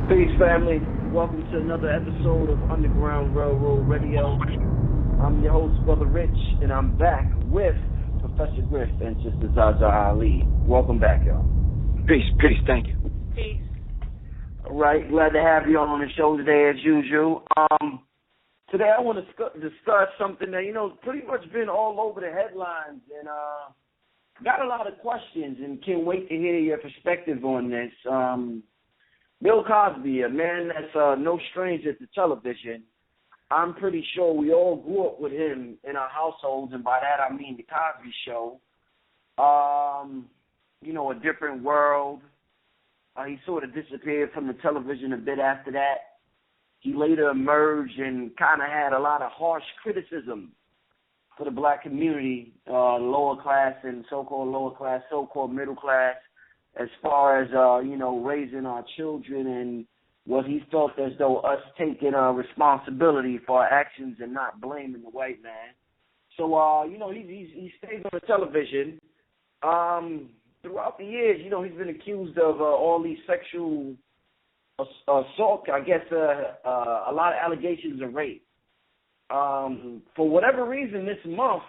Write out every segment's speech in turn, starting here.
Peace, family. Welcome to another episode of Underground Railroad Radio. I'm your host, Brother Rich, and I'm back with Professor Griff and Sister Zaza Ali. Welcome back, y'all. Peace, thank you. Peace. All right, glad to have you on the show today as usual. Today I want to discuss something that, pretty much been all over the headlines and got a lot of questions and can't wait to hear your perspective on this. Bill Cosby, a man that's no stranger to television. I'm pretty sure we all grew up with him in our households, and by that I mean the Cosby Show. A different world. He sort of disappeared from the television a bit after that. He later emerged and kind of had a lot of harsh criticism for the black community, lower class and so-called lower class, so-called middle class, as far as, raising our children and what he felt as though us taking responsibility for our actions and not blaming the white man. So, he stays on the television. Throughout the years, he's been accused of all these sexual assault, I guess a lot of allegations of rape. For whatever reason, this month,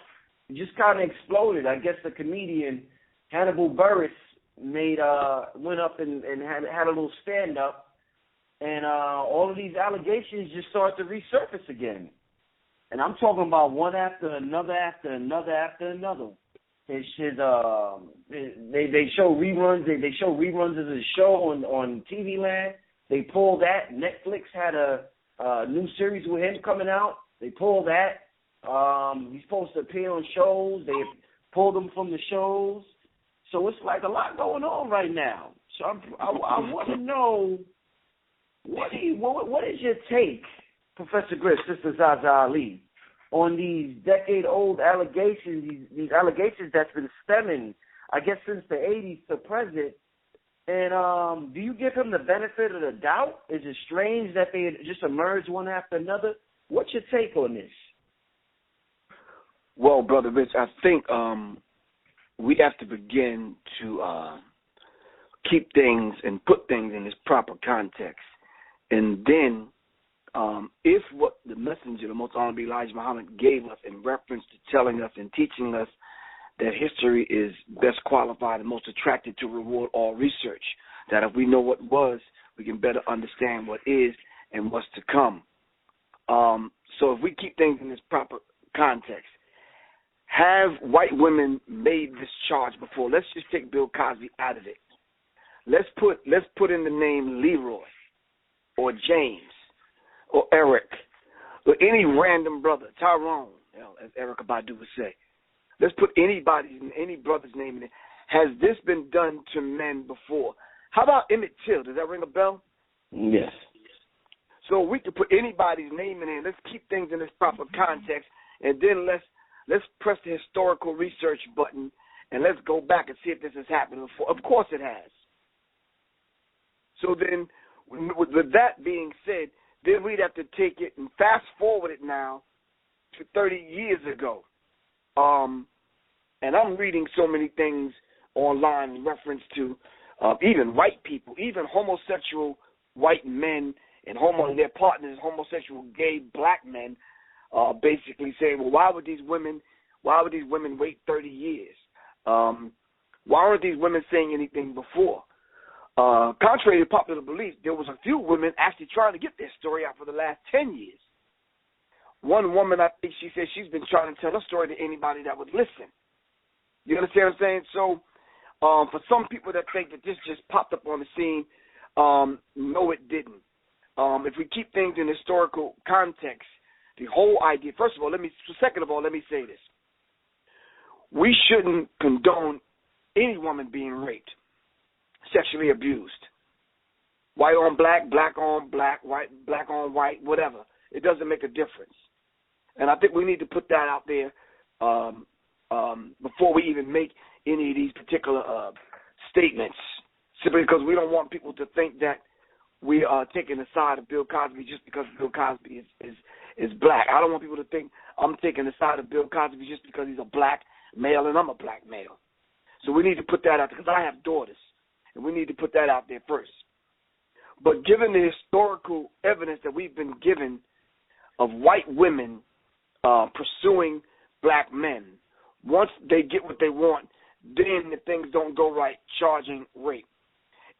it just kind of exploded. I guess the comedian Hannibal Buress went up and had a little stand-up, and all of these allegations just started to resurface again. And I'm talking about one after another after another after another. They show reruns. They show reruns of the show on TV Land. They pulled that. Netflix had a new series with him coming out. They pulled that. He's supposed to appear on shows. They pulled him from the shows. So it's like a lot going on right now. So I want to know, what is your take, Professor Griff, Sister Zaza Ali, on these decade-old allegations, these allegations that's been stemming, I guess, since the 80s to present? And do you give him the benefit of the doubt? Is it strange that they just emerge one after another? What's your take on this? Well, Brother Rich, I think we have to begin to keep things and put things in its proper context. And then if what the messenger, the Most Honorable Elijah Muhammad, gave us in reference to telling us and teaching us that history is best qualified and most attracted to reward all research, that if we know what was, we can better understand what is and what's to come. So if we keep things in this proper context, have white women made this charge before? Let's just take Bill Cosby out of it. Let's put in the name Leroy or James or Eric or any random brother, Tyrone, as Erykah Badu would say. Let's put any brother's name in it. Has this been done to men before? How about Emmett Till? Does that ring a bell? Yes. So we can put anybody's name in it. Let's keep things in its proper context, and then let's press the historical research button, and let's go back and see if this has happened before. Of course it has. So then, with that being said, then we'd have to take it and fast forward it now to 30 years ago. And I'm reading so many things online in reference to even white people, even homosexual white men and their partners, homosexual gay black men, basically saying, well, why would these women wait 30 years? Why aren't these women saying anything before? Contrary to popular belief, there was a few women actually trying to get their story out for the last 10 years. One woman, I think she said she's been trying to tell her story to anybody that would listen. You understand what I'm saying? So for some people that think that this just popped up on the scene, no, it didn't. If we keep things in historical context, the whole idea, second of all, let me say this. We shouldn't condone any woman being raped, sexually abused. White on black, black on black, white, black on white, whatever. It doesn't make a difference. And I think we need to put that out there before we even make any of these particular statements, simply because we don't want people to think that we are taking the side of Bill Cosby just because Bill Cosby is black. I don't want people to think I'm taking the side of Bill Cosby just because he's a black male and I'm a black male. So we need to put that out there because I have daughters, and we need to put that out there first. But given the historical evidence that we've been given of white women pursuing black men, once they get what they want, then if things don't go right, charging rape.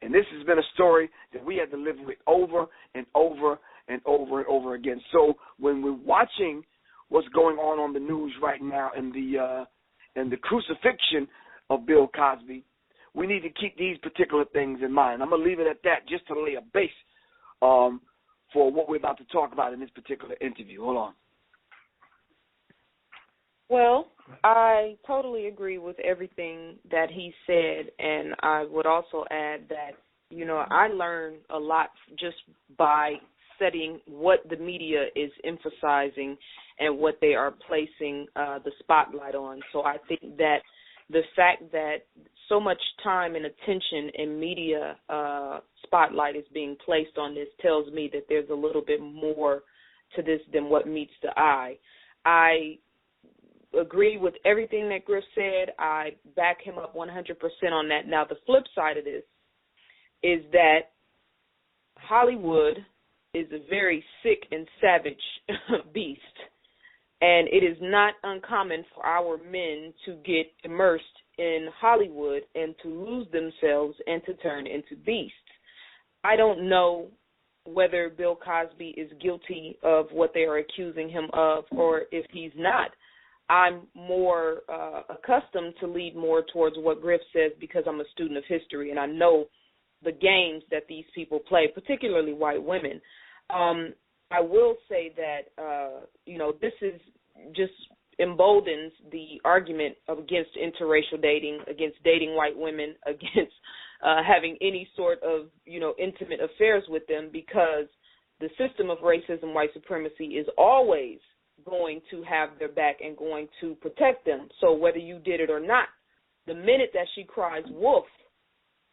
And this has been a story that we had to live with over and over and over and over again. So when we're watching what's going on the news right now and the crucifixion of Bill Cosby, we need to keep these particular things in mind. I'm going to leave it at that just to lay a base for what we're about to talk about in this particular interview. Hold on. Well, I totally agree with everything that he said, and I would also add that, you know, I learned a lot just by studying what the media is emphasizing and what they are placing the spotlight on. So I think that the fact that so much time and attention and media spotlight is being placed on this tells me that there's a little bit more to this than what meets the eye. I agree with everything that Griff said. I back him up 100% on that. Now, the flip side of this is that Hollywood is a very sick and savage beast, and it is not uncommon for our men to get immersed in Hollywood and to lose themselves and to turn into beasts. I don't know whether Bill Cosby is guilty of what they are accusing him of or if he's not. I'm more accustomed to lead more towards what Griff says because I'm a student of history and I know the games that these people play, particularly white women. I will say that, you know, this is just emboldens the argument against interracial dating, against dating white women, against having any sort of, you know, intimate affairs with them, because the system of racism, white supremacy is always going to have their back and going to protect them. So whether you did it or not, the minute that she cries wolf,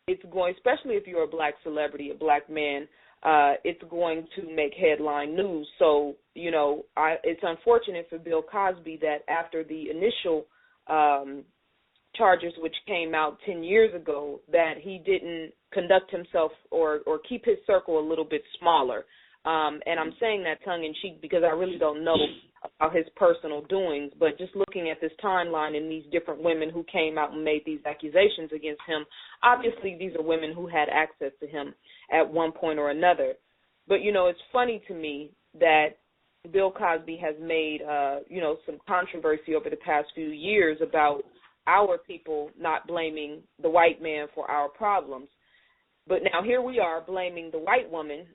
it's going, especially if you're a black celebrity, a black man, it's going to make headline news. So, you know, it's unfortunate for Bill Cosby that after the initial charges which came out 10 years ago, that he didn't conduct himself or keep his circle a little bit smaller. And I'm saying that tongue-in-cheek because I really don't know about his personal doings, but just looking at this timeline and these different women who came out and made these accusations against him, obviously these are women who had access to him at one point or another. But, you know, it's funny to me that Bill Cosby has made, you know, some controversy over the past few years about our people not blaming the white man for our problems. But now here we are blaming the white woman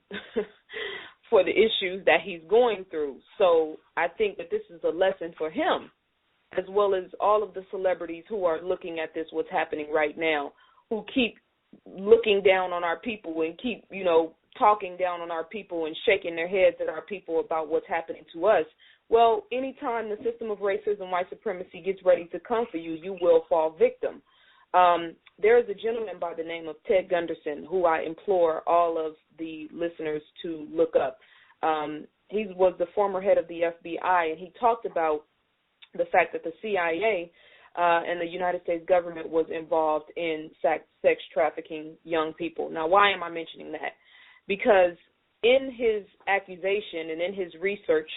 for the issues that he's going through. So I think that this is a lesson for him, as well as all of the celebrities who are looking at this, what's happening right now, who keep looking down on our people and keep, you know, talking down on our people and shaking their heads at our people about what's happening to us. Well, anytime the system of racism, white supremacy gets ready to come for you, you will fall victim. There is a gentleman by the name of Ted Gunderson who I implore all of the listeners to look up. He was the former head of the FBI, and he talked about the fact that the CIA and the United States government was involved in sex trafficking young people. Now, why am I mentioning that? Because in his accusation and in his research,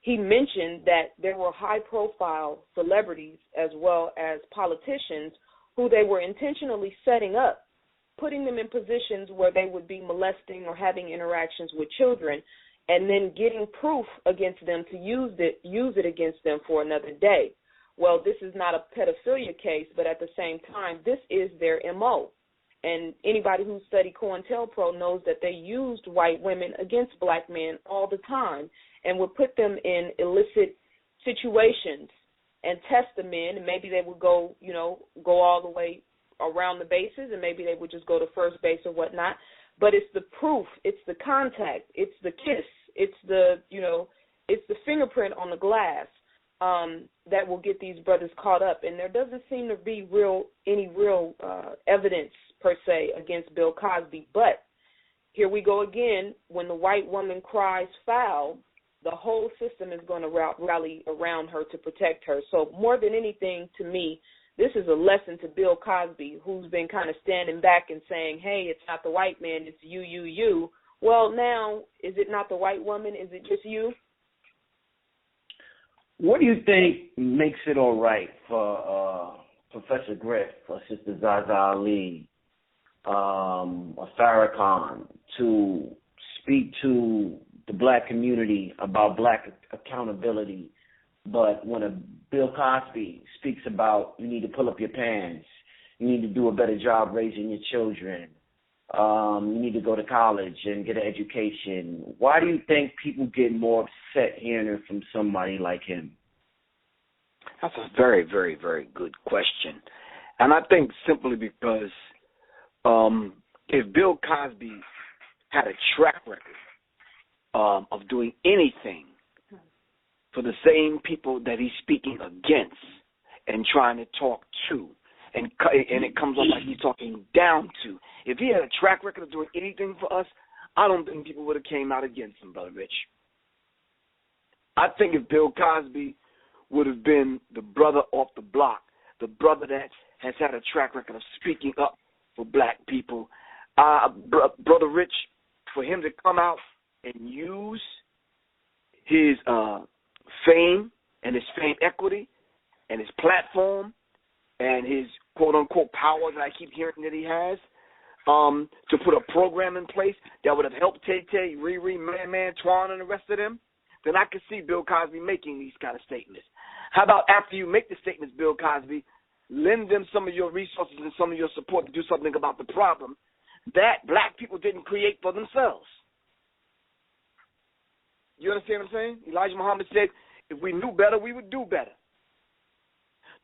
he mentioned that there were high-profile celebrities as well as politicians who they were intentionally setting up, putting them in positions where they would be molesting or having interactions with children, and then getting proof against them to use it against them for another day. Well, this is not a pedophilia case, but at the same time, this is their MO. And anybody who studied COINTELPRO knows that they used white women against black men all the time and would put them in illicit situations and test the men, and maybe they would go all the way around the bases, and maybe they would just go to first base or whatnot. But it's the proof, it's the contact, it's the kiss, it's the fingerprint on the glass that will get these brothers caught up. And there doesn't seem to be any real evidence per se against Bill Cosby. But here we go again. When the white woman cries foul, the whole system is going to rally around her to protect her. So more than anything, to me, this is a lesson to Bill Cosby, who's been kind of standing back and saying, hey, it's not the white man, it's you. Well, now, is it not the white woman? Is it just you? What do you think makes it all right for Professor Griff or Sister Zaza Ali or Farrakhan to speak to the black community about black accountability, but when a Bill Cosby speaks about you need to pull up your pants, you need to do a better job raising your children, you need to go to college and get an education, why do you think people get more upset hearing it from somebody like him? That's a very, very, very good question. And I think simply because if Bill Cosby had a track record of doing anything for the same people that he's speaking against and trying to talk to, and it comes off like he's talking down to. If he had a track record of doing anything for us, I don't think people would have came out against him, Brother Rich. I think if Bill Cosby would have been the brother off the block, the brother that has had a track record of speaking up for black people, Brother Rich, for him to come out and use his fame and his fame equity and his platform and his quote-unquote power that I keep hearing that he has, to put a program in place that would have helped Tay-Tay, Riri, Man, Twan, and the rest of them, then I could see Bill Cosby making these kind of statements. How about after you make the statements, Bill Cosby, lend them some of your resources and some of your support to do something about the problem that black people didn't create for themselves. You understand what I'm saying? Elijah Muhammad said, if we knew better, we would do better.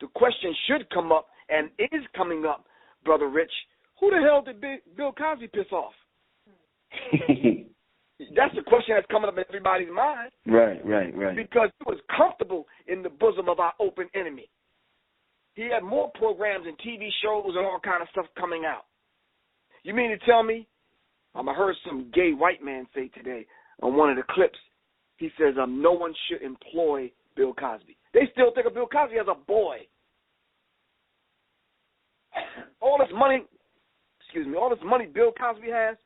The question should come up, and is coming up, Brother Rich, who the hell did Bill Cosby piss off? That's the question that's coming up in everybody's mind. Right. Because he was comfortable in the bosom of our open enemy. He had more programs and TV shows and all kind of stuff coming out. You mean to tell me, I heard some gay white man say today on one of the clips, he says no one should employ Bill Cosby. They still think of Bill Cosby as a boy. All this money Bill Cosby has,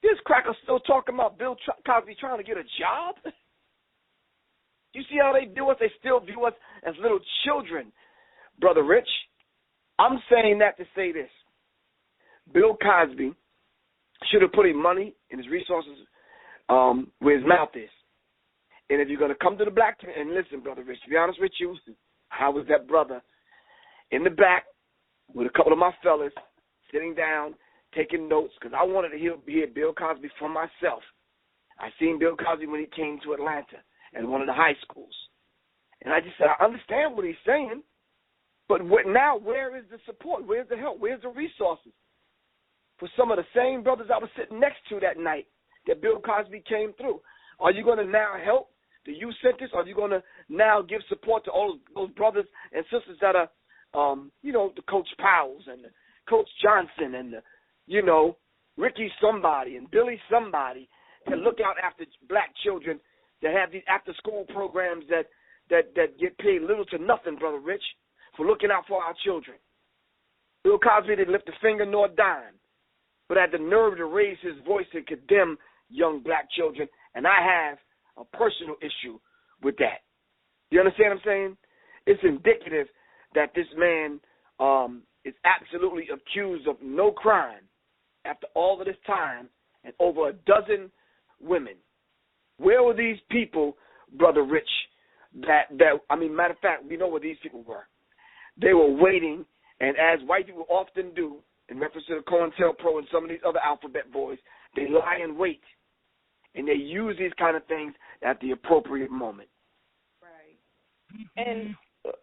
this cracker's still talking about Bill Cosby trying to get a job? You see how they do us? They still view us as little children, Brother Rich. I'm saying that to say this. Bill Cosby should have put his money and his resources where his mouth is. And if you're going to come to the black community, and listen, Brother Rich, to be honest with you, I was that brother in the back with a couple of my fellas sitting down, taking notes, because I wanted to hear Bill Cosby for myself. I seen Bill Cosby when he came to Atlanta at one of the high schools. And I just said, I understand what he's saying, but now where is the support? Where's the help? Where's the resources? For some of the same brothers I was sitting next to that night that Bill Cosby came through. Are you going to now help the youth centers? Are you going to now give support to all those brothers and sisters that are, the Coach Powells and the Coach Johnson and the, Ricky somebody and Billy somebody that look out after black children, that have these after-school programs that get paid little to nothing, Brother Rich, for looking out for our children. Bill Cosby didn't lift a finger nor a dime, but had the nerve to raise his voice and condemn young black children, and I have a personal issue with that. You understand what I'm saying? It's indicative that this man is absolutely accused of no crime after all of this time and over a dozen women. Where were these people, Brother Rich, matter of fact, we know where these people were. They were waiting, and as white people often do, in reference to the COINTELPRO and some of these other alphabet boys, they lie in wait, and they use these kind of things at the appropriate moment. Right. And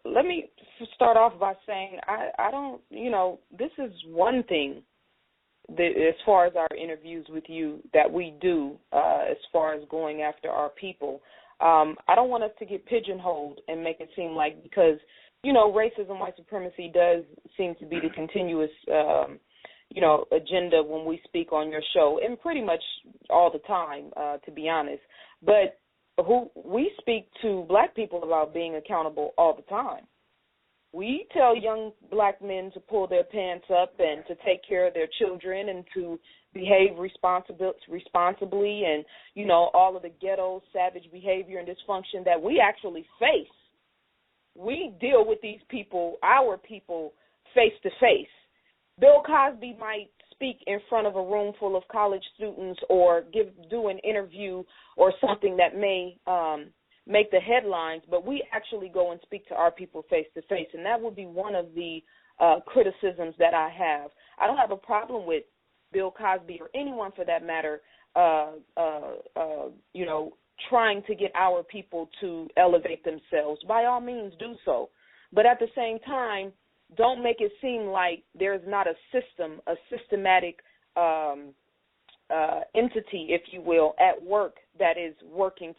let me start off by saying I don't, this is one thing that, as far as our interviews with you, that we do as far as going after our people. I don't want us to get pigeonholed and make it seem like because, racism, white supremacy does seem to be the continuous, agenda when we speak on your show, and pretty much all the time, to be honest. But we speak to black people about being accountable all the time. We tell young black men to pull their pants up and to take care of their children and to behave responsibly and, you know, all of the ghetto, savage behavior and dysfunction that we actually face. We deal with these people, our people, face to face. Bill Cosby might speak in front of a room full of college students or do an interview or something that may make the headlines, but we actually go and speak to our people face to face, and that would be one of the criticisms that I have. I don't have a problem with Bill Cosby or anyone for that matter, you know, trying to get our people to elevate themselves. By all means, do so. But at the same time, don't make it seem like there's not a system, a systematic entity, if you will, at work that is working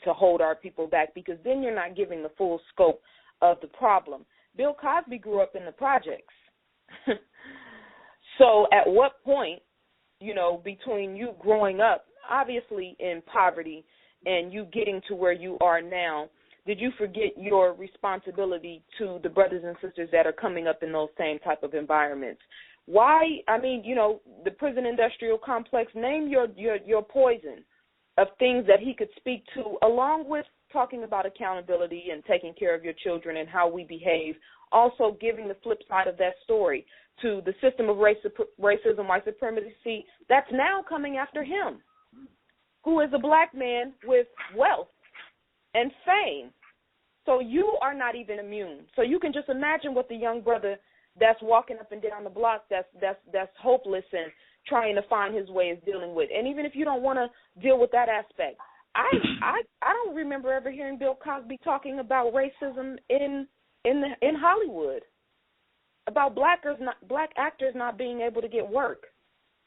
to hold our people back, because then you're not giving the full scope of the problem. Bill Cosby grew up in the projects. So at what point, you know, between you growing up, obviously in poverty, and you getting to where you are now, did you forget your responsibility to the brothers and sisters that are coming up in those same type of environments? Why? I mean, you know, the prison industrial complex, name your poison of things that he could speak to, along with talking about accountability and taking care of your children and how we behave, also giving the flip side of that story to the system of racism, white supremacy, that's now coming after him, who is a black man with wealth and fame. So you are not even immune. So you can just imagine what the young brother that's walking up and down the block that's hopeless and trying to find his way is dealing with. And even if you don't want to deal with that aspect, I don't remember ever hearing Bill Cosby talking about racism in Hollywood, about black actors not being able to get work,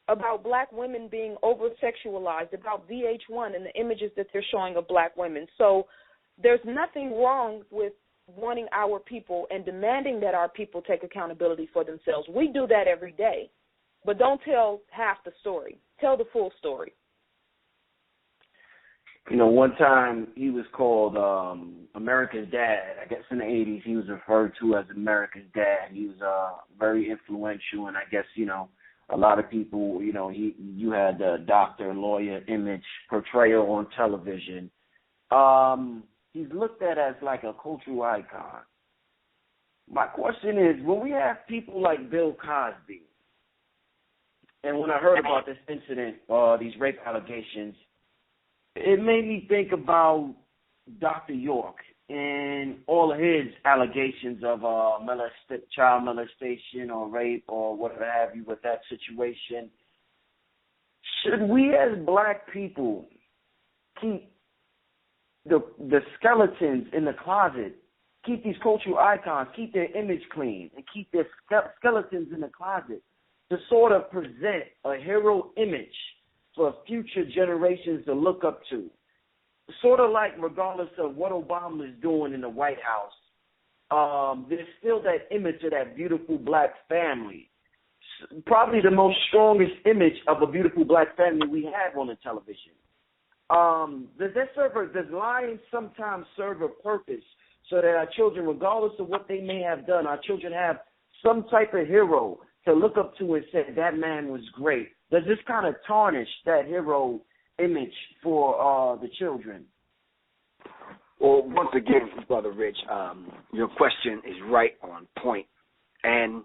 about black women being over-sexualized, about VH1 and the images that they're showing of black women. So there's nothing wrong with wanting our people and demanding that our people take accountability for themselves. We do that every day. But don't tell half the story. Tell the full story. You know, one time he was called America's Dad. I guess in the 80s he was referred to as America's Dad. He was very influential, and I guess, you know, a lot of people, you know, you had the doctor, lawyer image portrayal on television. He's looked at as like a cultural icon. My question is, when we have people like Bill Cosby, and when I heard about this incident, these rape allegations, it made me think about Dr. York and all of his allegations of child molestation or rape or whatever have you with that situation. Should we as black people keep the skeletons in the closet, keep these cultural icons, keep their image clean, and keep their skeletons in the closet to sort of present a hero image for future generations to look up to? Sort of like, regardless of what Obama is doing in the White House, there's still that image of that beautiful black family. Probably the most strongest image of a beautiful black family we have on the television. Does lying sometimes serve a purpose so that our children, regardless of what they may have done, our children have some type of hero to look up to and say, that man was great? Does this kind of tarnish that hero image for the children? Well, once again, Brother Rich, your question is right on point, and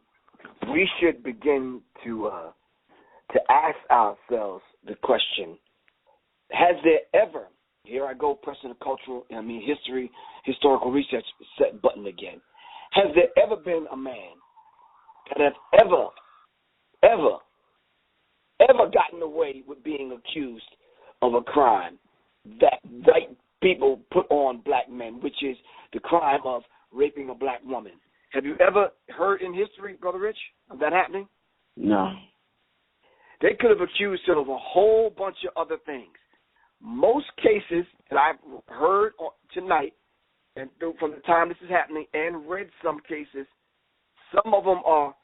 we should begin to ask ourselves the question: has there ever, here I go pressing the historical research set button again, has there ever been a man that has ever gotten away with being accused of a crime that white people put on black men, which is the crime of raping a black woman? Have you ever heard in history, Brother Rich, of that happening? No. They could have accused him of a whole bunch of other things. Most cases that I've heard tonight, and from the time this is happening, and read some cases, some of them are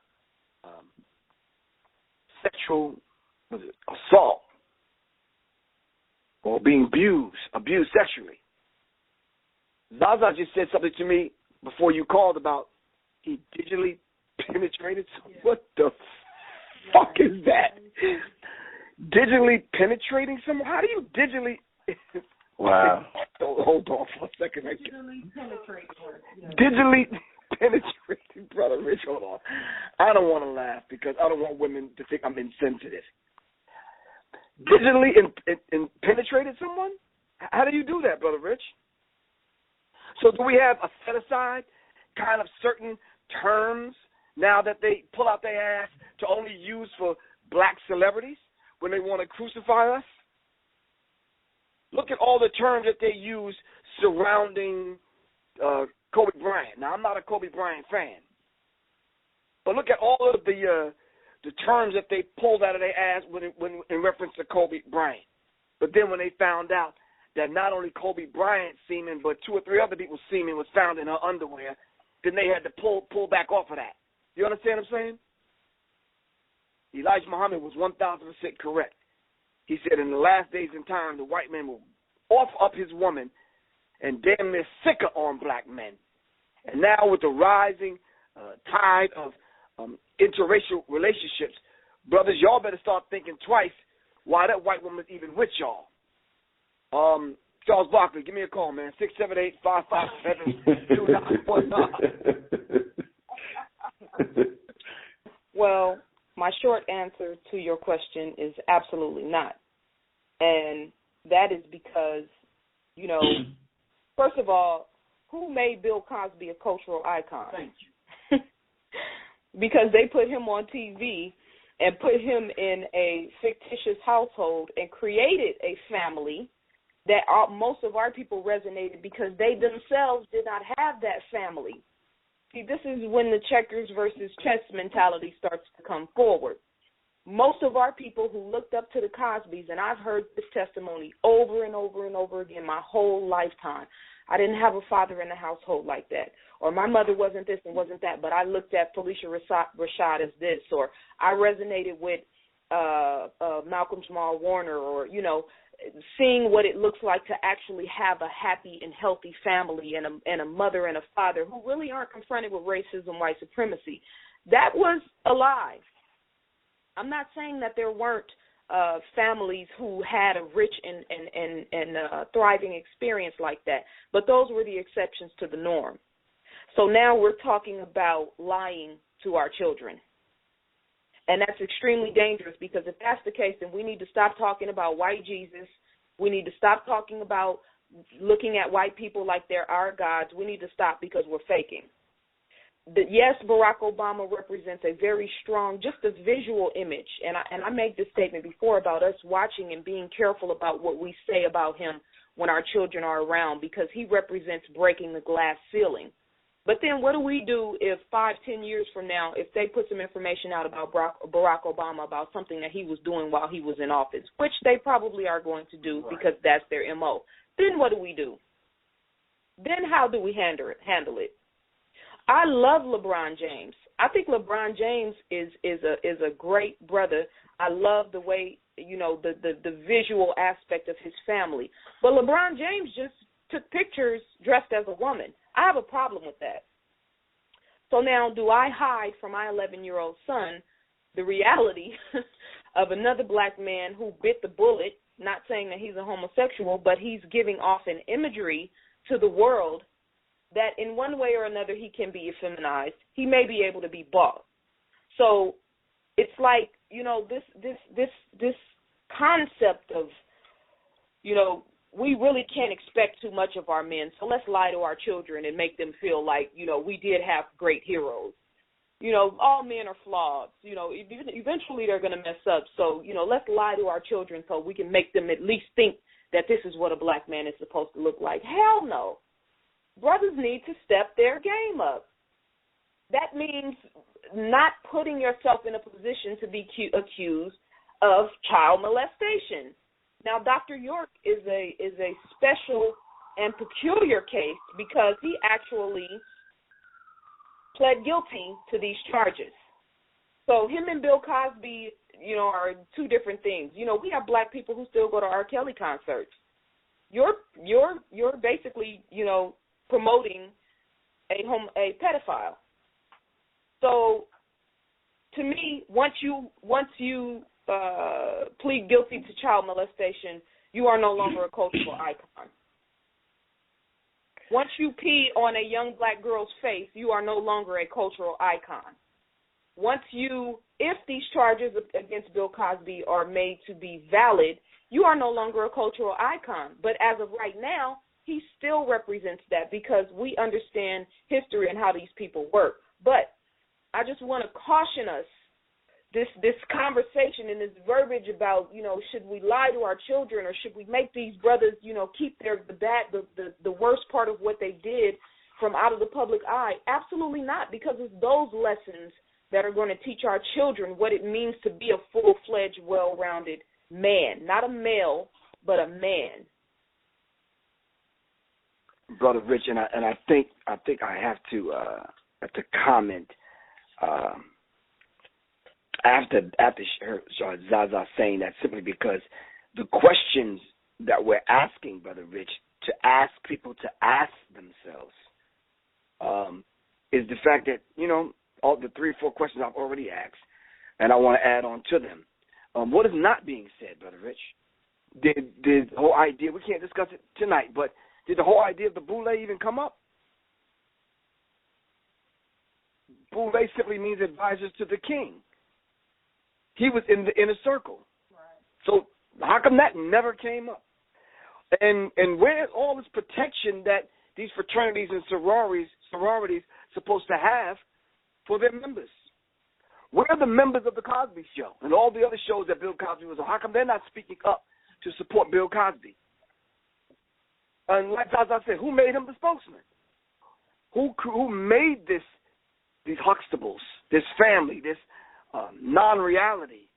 sexual assault or being abused sexually. Zaza just said something to me before you called about He digitally penetrated someone? What the fuck is that? Digitally penetrating someone? How do you digitally... Wow. Hold on for a second. Digitally penetrating. Digitally penetrating, Brother Rich, hold on. I don't want to laugh because I don't want women to think I'm insensitive. Digitally penetrated someone? How do you do that, Brother Rich? So do we have a set-aside kind of certain terms now that they pull out their ass to only use for black celebrities when they want to crucify us? Look at all the terms that they use surrounding Kobe Bryant. Now, I'm not a Kobe Bryant fan, but look at all of the terms that they pulled out of their ass when in reference to Kobe Bryant. But then when they found out that not only Kobe Bryant's semen, but 2 or 3 other people's semen was found in her underwear, then they had to pull back off of that. You understand what I'm saying? Elijah Muhammad was 1,000% correct. He said in the last days and time, the white man will offer up his woman and damn near sicker on black men. And now with the rising tide of interracial relationships, brothers, y'all better start thinking twice why that white woman's even with y'all. Charles Barkley, give me a call, man. 678-557-2919. Well, my short answer to your question is absolutely not. And that is because, first of all, who made Bill Cosby a cultural icon? Thank you. Because they put him on TV and put him in a fictitious household and created a family that most of our people resonated because they themselves did not have that family. See, this is when the checkers versus chess mentality starts to come forward. Most of our people who looked up to the Cosbys, and I've heard this testimony over and over and over again my whole lifetime. I didn't have a father in the household like that. Or my mother wasn't this and wasn't that, but I looked at Felicia Rashad as this. Or I resonated with Malcolm Jamal Warner, or, seeing what it looks like to actually have a happy and healthy family and a mother and a father who really aren't confronted with racism, white supremacy. That was alive. I'm not saying that there weren't families who had a rich and thriving experience like that, but those were the exceptions to the norm. So now we're talking about lying to our children. And that's extremely dangerous because if that's the case, then we need to stop talking about white Jesus. We need to stop talking about looking at white people like they're our gods. We need to stop because we're faking. Yes, Barack Obama represents a very strong, just a visual image. And I made this statement before about us watching and being careful about what we say about him when our children are around because he represents breaking the glass ceiling. But then what do we do if 5-10 years from now, if they put some information out about Barack Obama about something that he was doing while he was in office, which they probably are going to do because that's their MO. Then what do we do? Then how do we handle it? I love LeBron James. I think LeBron James is a great brother. I love the way, the visual aspect of his family. But LeBron James just took pictures dressed as a woman. I have a problem with that. So now do I hide from my 11-year-old son the reality of another black man who bit the bullet, not saying that he's a homosexual, but he's giving off an imagery to the world that in one way or another he can be effeminized. He may be able to be bought. So it's like, this concept of, we really can't expect too much of our men, so let's lie to our children and make them feel like, we did have great heroes. All men are flawed. Eventually they're going to mess up. So, let's lie to our children so we can make them at least think that this is what a black man is supposed to look like. Hell no. Brothers need to step their game up. That means not putting yourself in a position to be accused of child molestation. Now, Dr. York is a special and peculiar case because he actually pled guilty to these charges. So him and Bill Cosby, are two different things. We have black people who still go to R. Kelly concerts. You're basically, promoting a pedophile. So, to me, once you plead guilty to child molestation, you are no longer a cultural icon. Once you pee on a young black girl's face, you are no longer a cultural icon. If these charges against Bill Cosby are made to be valid, you are no longer a cultural icon. But as of right now, he still represents that because we understand history and how these people work. But I just want to caution us, this conversation and this verbiage about, should we lie to our children or should we make these brothers, keep the worst part of what they did from out of the public eye? Absolutely not, because it's those lessons that are going to teach our children what it means to be a full-fledged, well-rounded man. Not a male, but a man. Brother Rich, and I think I have to comment after Zaza saying that, simply because the questions that we're asking, Brother Rich, to ask people to ask themselves is the fact that, all the 3 or 4 questions I've already asked, and I want to add on to them. What is not being said, Brother Rich? Did the whole idea, we can't discuss it tonight, but did the whole idea of the boule even come up? Boule simply means advisors to the king. He was in the inner circle. Right. So how come that never came up? And where's all this protection that these fraternities and sororities supposed to have for their members? Where are the members of the Cosby Show and all the other shows that Bill Cosby was on? How come they're not speaking up to support Bill Cosby? And like Zaza said, who made him the spokesman? Who made these Huxtables, this family, this non-reality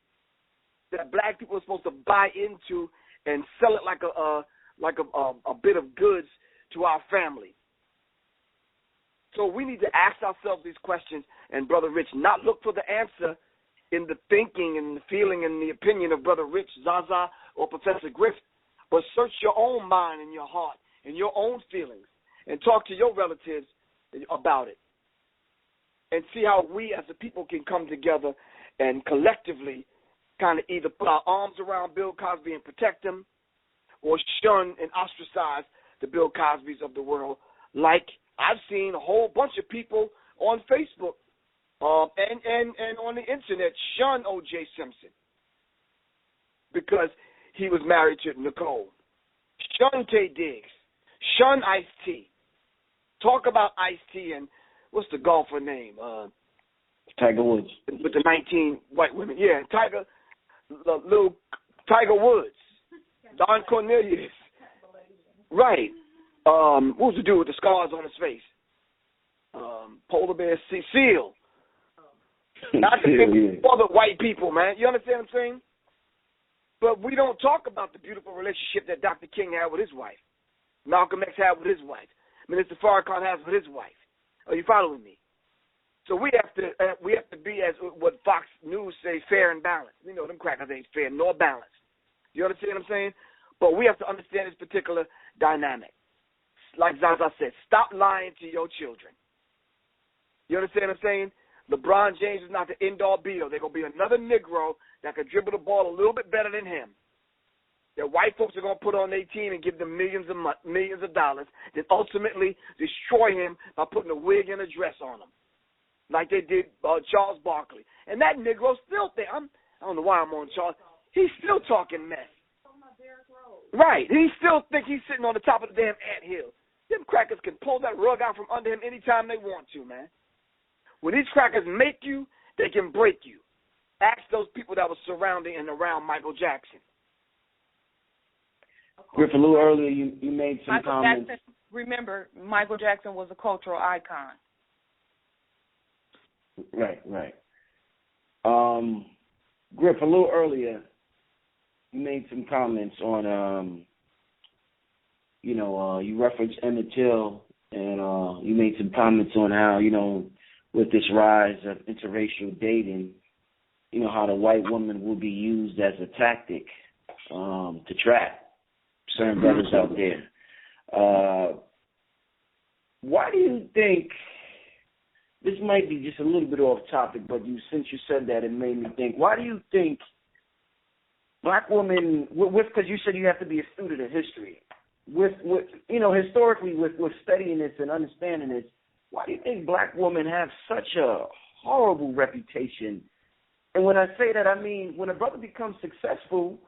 that black people are supposed to buy into and sell it like a bit of goods to our family? So we need to ask ourselves these questions, and Brother Rich, not look for the answer in the thinking and the feeling and the opinion of Brother Rich, Zaza, or Professor Griff, but search your own mind and your heart and your own feelings and talk to your relatives about it and see how we as a people can come together and collectively kind of either put our arms around Bill Cosby and protect him or shun and ostracize the Bill Cosbys of the world, like I've seen a whole bunch of people on Facebook and on the internet shun O.J. Simpson because he was married to Nicole. Shun Tay Diggs. Shun Ice-T. Talk about Ice-T and what's the golfer name? Tiger Woods. With the 19 white women. Yeah, little Tiger Woods. Don Cornelius. Right. What was the dude with the scars on his face? Polar Bear Seal. Not to think other white people, man. You understand what I'm saying? But we don't talk about the beautiful relationship that Dr. King had with his wife, Malcolm X had with his wife, Minister Farrakhan has with his wife. Are you following me? So we have to be, as what Fox News say, fair and balanced. We know them crackers ain't fair nor balanced. You understand what I'm saying? But we have to understand this particular dynamic. Like Zaza said, stop lying to your children. You understand what I'm saying? LeBron James is not the end-all be-all. There's going to be another Negro that can dribble the ball a little bit better than him. That white folks are going to put on their team and give them millions of dollars, then ultimately destroy him by putting a wig and a dress on him, like they did Charles Barkley. And that Negro still there. I don't know why I'm on Charles. He's still talking mess. Right. He still thinks he's sitting on the top of the damn anthill. Them crackers can pull that rug out from under him anytime they want to, man. When these crackers make you, they can break you. Ask those people that were surrounding and around Michael Jackson. Griff, a little earlier you made some comments. Jackson, remember, Michael Jackson was a cultural icon. Right. Griff, a little earlier you made some comments on, you referenced Emmett Till, and you made some comments on how, with this rise of interracial dating, how the white woman will be used as a tactic to trap certain brothers out there. Why do you think this might be just a little bit off topic, but since you said that, it made me think. Why do you think black women, because you said you have to be a student of history, with historically with studying this and understanding this, why do you think black women have such a horrible reputation? And when I say that, I mean when a brother becomes successful,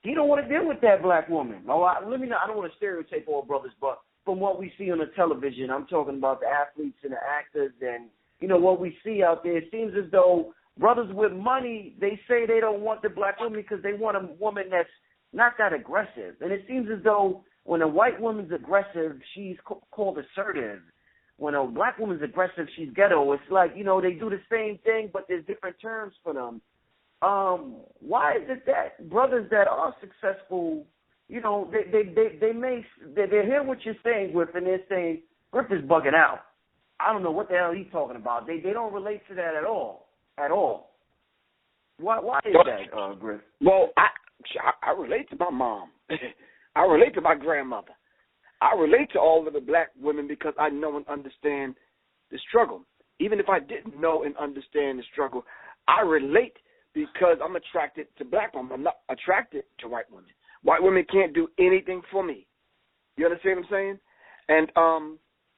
he don't want to deal with that black woman. I don't want to stereotype all brothers, but from what we see on the television, I'm talking about the athletes and the actors and, what we see out there. It seems as though brothers with money, they say they don't want the black woman because they want a woman that's not that aggressive. And it seems as though when a white woman's aggressive, she's called assertive. When a black woman's aggressive, she's ghetto. It's like, they do the same thing, but there's different terms for them. Why is it that brothers that are successful, they hear what you're saying, Griff, and they're saying, Griff is bugging out. I don't know what the hell he's talking about. They don't relate to that at all. Why is that, Griff? Well, I relate to my mom. I relate to my grandmother. I relate to all of the black women because I know and understand the struggle. Even if I didn't know and understand the struggle, I relate because I'm attracted to black women. I'm not attracted to white women. White women can't do anything for me. You understand what I'm saying? And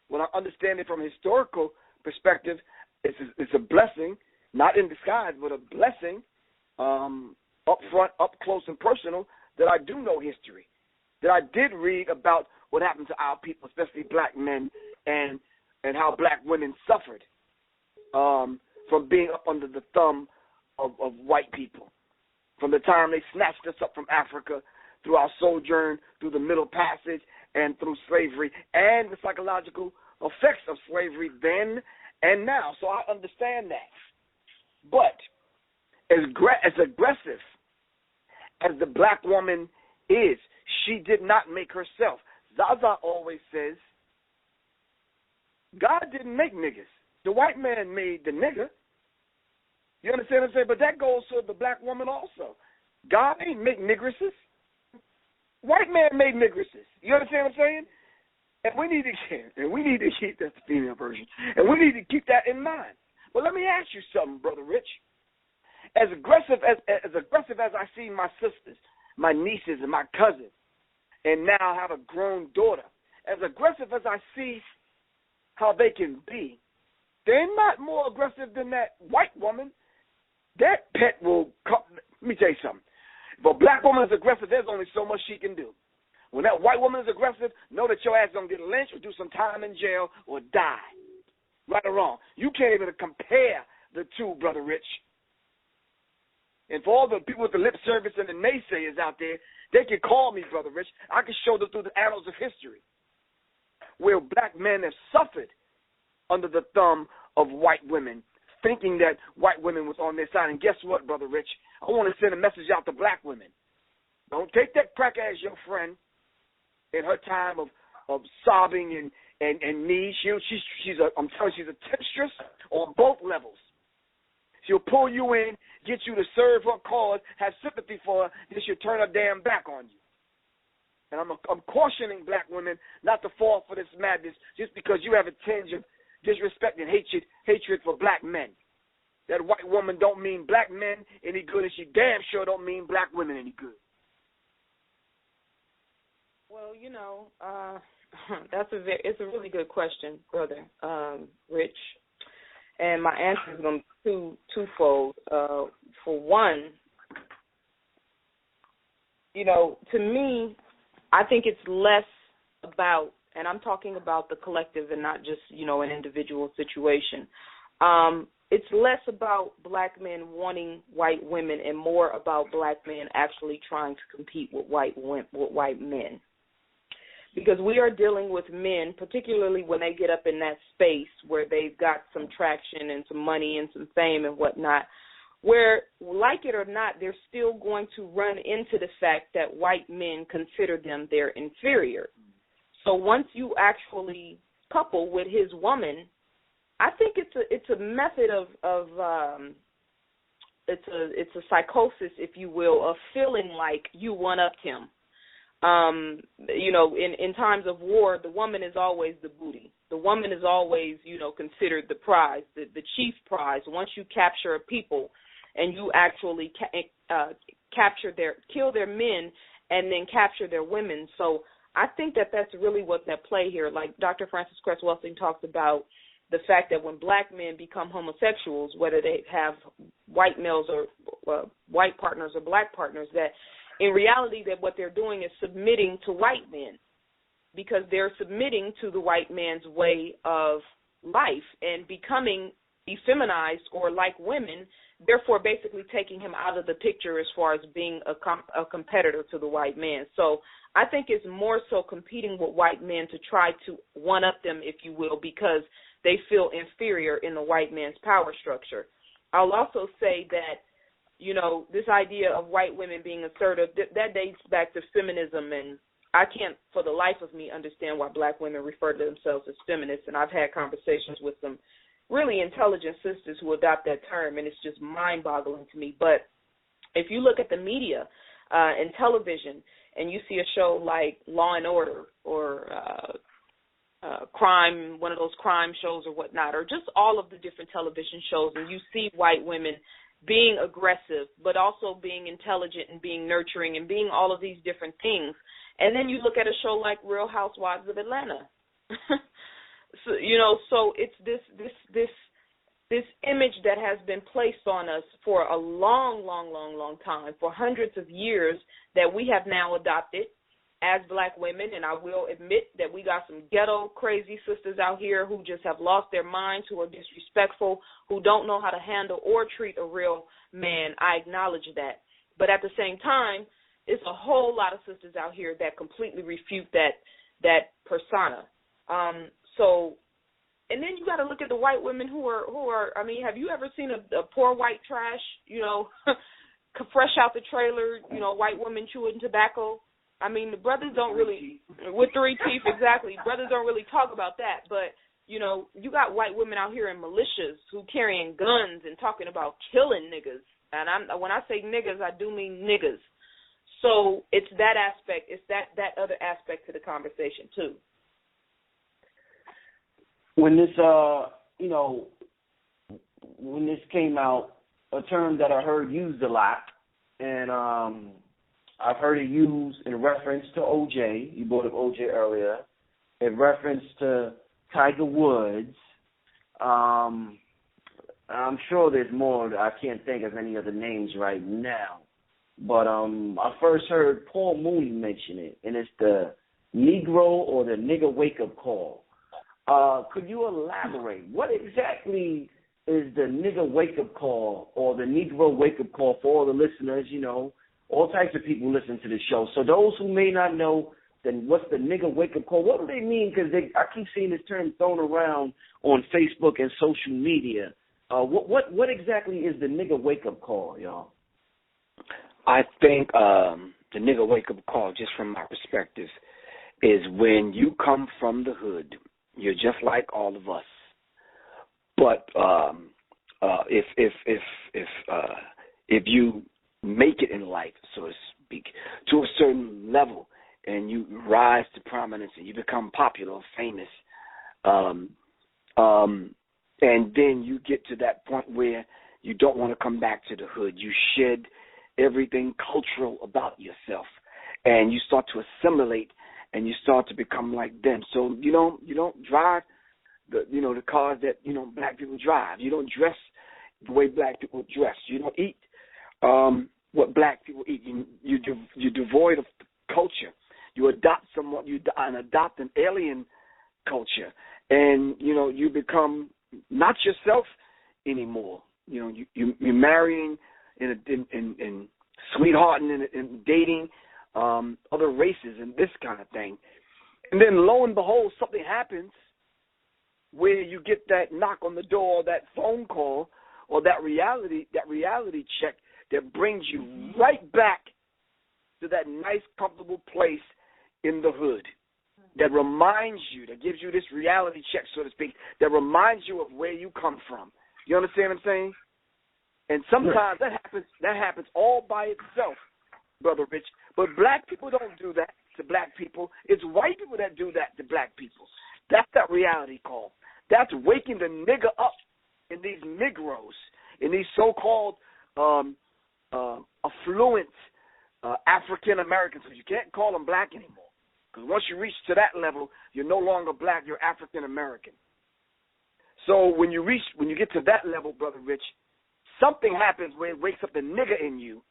when I understand it from a historical perspective, it's a blessing, not in disguise, but a blessing up front, up close and personal, that I do know history, that I did read about what happened to our people, especially black men, and how black women suffered from being up under the thumb of white people. From the time they snatched us up from Africa, through our sojourn, through the Middle Passage, and through slavery, and the psychological effects of slavery then and now. So I understand that. But as aggressive as the black woman is, she did not make herself. Zaza always says, God didn't make niggas. The white man made the nigger. You understand what I'm saying? But that goes to the black woman also. God ain't make nigresses. White man made nigresses. You understand what I'm saying? And we need to keep that's the female version. And we need to keep that in mind. Well, let me ask you something, Brother Rich. As aggressive as I see my sisters, my nieces, and my cousins, and now have a grown daughter, as aggressive as I see how they can be, they're not more aggressive than that white woman. That pet will come. Let me tell you something. If a black woman is aggressive, there's only so much she can do. When that white woman is aggressive, know that your ass is going to get lynched or do some time in jail or die. Right or wrong. You can't even compare the two, Brother Rich. And for all the people with the lip service and the naysayers out there, they can call me Brother Rich. I can show them through the annals of history where black men have suffered under the thumb of white women, thinking that white women was on their side. And guess what, Brother Rich? I want to send a message out to black women. Don't take that crack as your friend in her time of sobbing and need. I'm telling you, she's a temptress on both levels. She'll pull you in, get you to serve her cause, have sympathy for her, then she'll turn her damn back on you. And I'm cautioning black women not to fall for this madness just because you have a tinge of disrespect and hatred for black men. That white woman don't mean black men any good, and she damn sure don't mean black women any good. Well, it's a really good question, Brother Rich. And my answer is going to be twofold. For one, to me, I think it's less about, and I'm talking about the collective and not just, an individual situation. It's less about black men wanting white women and more about black men actually trying to compete with white men. Because we are dealing with men, particularly when they get up in that space where they've got some traction and some money and some fame and whatnot, where, like it or not, they're still going to run into the fact that white men consider them their inferior. So once you actually couple with his woman, I think it's a method of it's a psychosis, if you will, of feeling like you one-upped him. In times of war, the woman is always the booty. The woman is always, considered the prize, the chief prize. Once you capture a people and you actually kill their men and then capture their women. So I think that that's really what's at play here. Like Dr. Frances Cress Welsing talks about the fact that when black men become homosexuals, whether they have white males or white partners or black partners, that in reality that what they're doing is submitting to white men, because they're submitting to the white man's way of life and becoming effeminized or like women, therefore basically taking him out of the picture as far as being a competitor to the white man. So I think it's more so competing with white men to try to one-up them, if you will, because they feel inferior in the white man's power structure. I'll also say that, this idea of white women being assertive, that dates back to feminism, and I can't for the life of me understand why black women refer to themselves as feminists, and I've had conversations with some really intelligent sisters who adopt that term, and it's just mind-boggling to me. But if you look at the media and television and you see a show like Law and Order or crime, one of those crime shows or whatnot, or just all of the different television shows, and you see white women being aggressive but also being intelligent and being nurturing and being all of these different things, and then you look at a show like Real Housewives of Atlanta. So it's this image that has been placed on us for a long time, for hundreds of years, that we have now adopted as black women. And I will admit that we got some ghetto crazy sisters out here who just have lost their minds, who are disrespectful, who don't know how to handle or treat a real man. I acknowledge that. But at the same time, it's a whole lot of sisters out here that completely refute that persona. And then you got to look at the white women who are. I mean, have you ever seen a poor white trash, fresh out the trailer, white woman chewing tobacco? I mean, the brothers don't really, with 3 teeth, exactly. Brothers don't really talk about that. But, you got white women out here in militias who carrying guns and talking about killing niggas. And when I say niggas, I do mean niggas. So it's that aspect. It's that other aspect to the conversation, too. When this, when this came out, a term that I heard used a lot, and I've heard it used in reference to O.J. You brought up O.J. earlier. In reference to Tiger Woods. I'm sure there's more. I can't think of any other names right now. But I first heard Paul Mooney mention it, and it's the Negro or the nigger wake-up call. Could you elaborate? What exactly is the nigger wake-up call or the Negro wake-up call for all the listeners, all types of people listen to the show. So those who may not know, then what's the nigger wake-up call? What do they mean? Because I keep seeing this term thrown around on Facebook and social media. What exactly is the nigger wake-up call, y'all? I think the nigger wake-up call, just from my perspective, is when you come from the hood. You're just like all of us. But if you make it in life, so to speak, to a certain level, and you rise to prominence and you become popular, famous, and then you get to that point where you don't want to come back to the hood. You shed everything cultural about yourself, and you start to assimilate, and you start to become like them. So you don't drive the cars that black people drive. You don't dress the way black people dress. You don't eat what black people eat. You're devoid of culture. You adopt an alien culture, and you become not yourself anymore. You're marrying and sweethearting and dating other races and this kind of thing. And then lo and behold, something happens where you get that knock on the door, that phone call, or that reality check that brings you right back to that nice, comfortable place in the hood, that reminds you, that gives you this reality check, so to speak, that reminds you of where you come from. You understand what I'm saying? And sometimes that happens all by itself, Brother Rich. But black people don't do that to black people. It's white people that do that to black people. That's that reality call. That's waking the nigger up in these Negroes, in these so-called affluent African Americans. So you can't call them black anymore, because once you reach to that level, you're no longer black. You're African American. So when you get to that level, Brother Rich, something happens where it wakes up the nigger in you.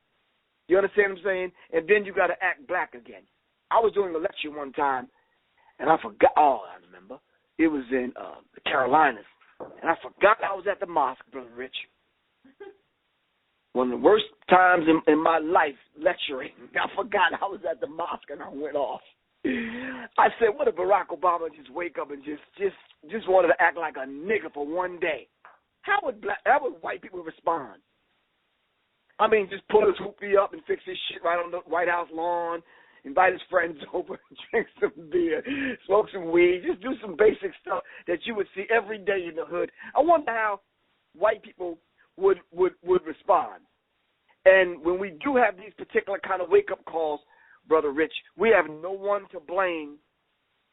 You understand what I'm saying? And then you got to act black again. I was doing a lecture one time, and I forgot. Oh, I remember. It was in the Carolinas, and I forgot I was at the mosque, Brother Rich. One of the worst times in my life lecturing. I forgot I was at the mosque, and I went off. I said, what if Barack Obama just wake up and just wanted to act like a nigger for one day? How would white people respond? I mean, just pull his hoopy up and fix his shit right on the White House lawn, invite his friends over and drink some beer, smoke some weed, just do some basic stuff that you would see every day in the hood. I wonder how white people would respond. And when we do have these particular kind of wake-up calls, Brother Rich, we have no one to blame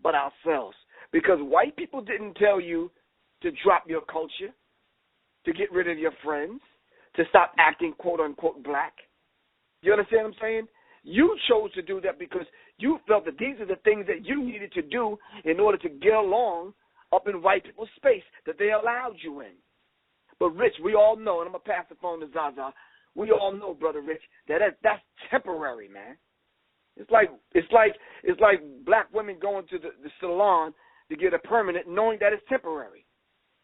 but ourselves, because white people didn't tell you to drop your culture, to get rid of your friends, to stop acting quote-unquote black. You understand what I'm saying? You chose to do that because you felt that these are the things that you needed to do in order to get along up in white people's space that they allowed you in. But, Rich, we all know, and I'm going to pass the phone to Zaza, we all know, Brother Rich, that's temporary, man. It's like black women going to the salon to get a permanent knowing that it's temporary.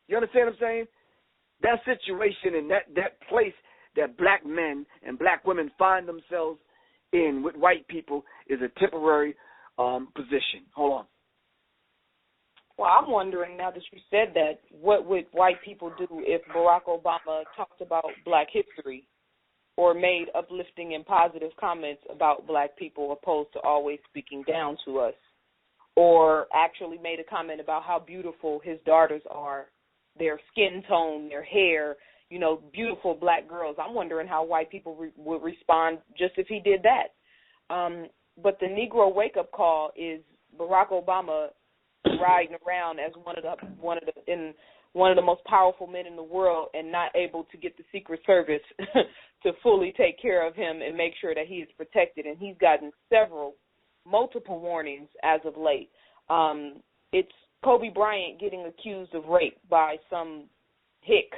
You understand what I'm saying? That situation and that place that black men and black women find themselves in with white people is a temporary position. Hold on. Well, I'm wondering, now that you said that, what would white people do if Barack Obama talked about black history or made uplifting and positive comments about black people opposed to always speaking down to us, or actually made a comment about how beautiful his daughters are, their skin tone, their hair, beautiful black girls? I'm wondering how white people would respond just if he did that. But the Negro wake-up call is Barack Obama riding around as one of the most powerful men in the world and not able to get the Secret Service to fully take care of him and make sure that he is protected. And he's gotten multiple warnings as of late. It's Kobe Bryant getting accused of rape by some hick.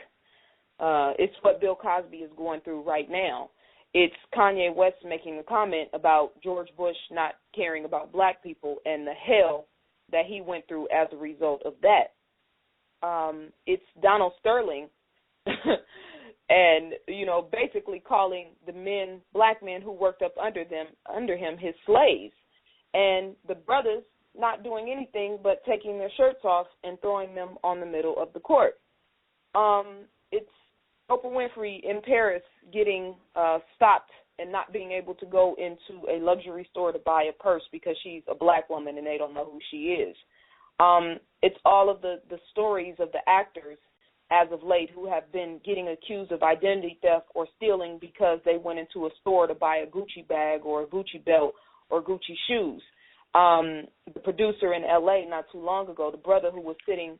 It's what Bill Cosby is going through right now. It's Kanye West making a comment about George Bush not caring about black people and the hell that he went through as a result of that. It's Donald Sterling and, basically calling the black men who worked up under him his slaves. And the brothers not doing anything but taking their shirts off and throwing them on the middle of the court. It's Oprah Winfrey in Paris getting stopped and not being able to go into a luxury store to buy a purse because she's a black woman and they don't know who she is. It's all of the stories of the actors as of late who have been getting accused of identity theft or stealing because they went into a store to buy a Gucci bag or a Gucci belt or Gucci shoes. The producer in L.A. not too long ago, the brother who was sitting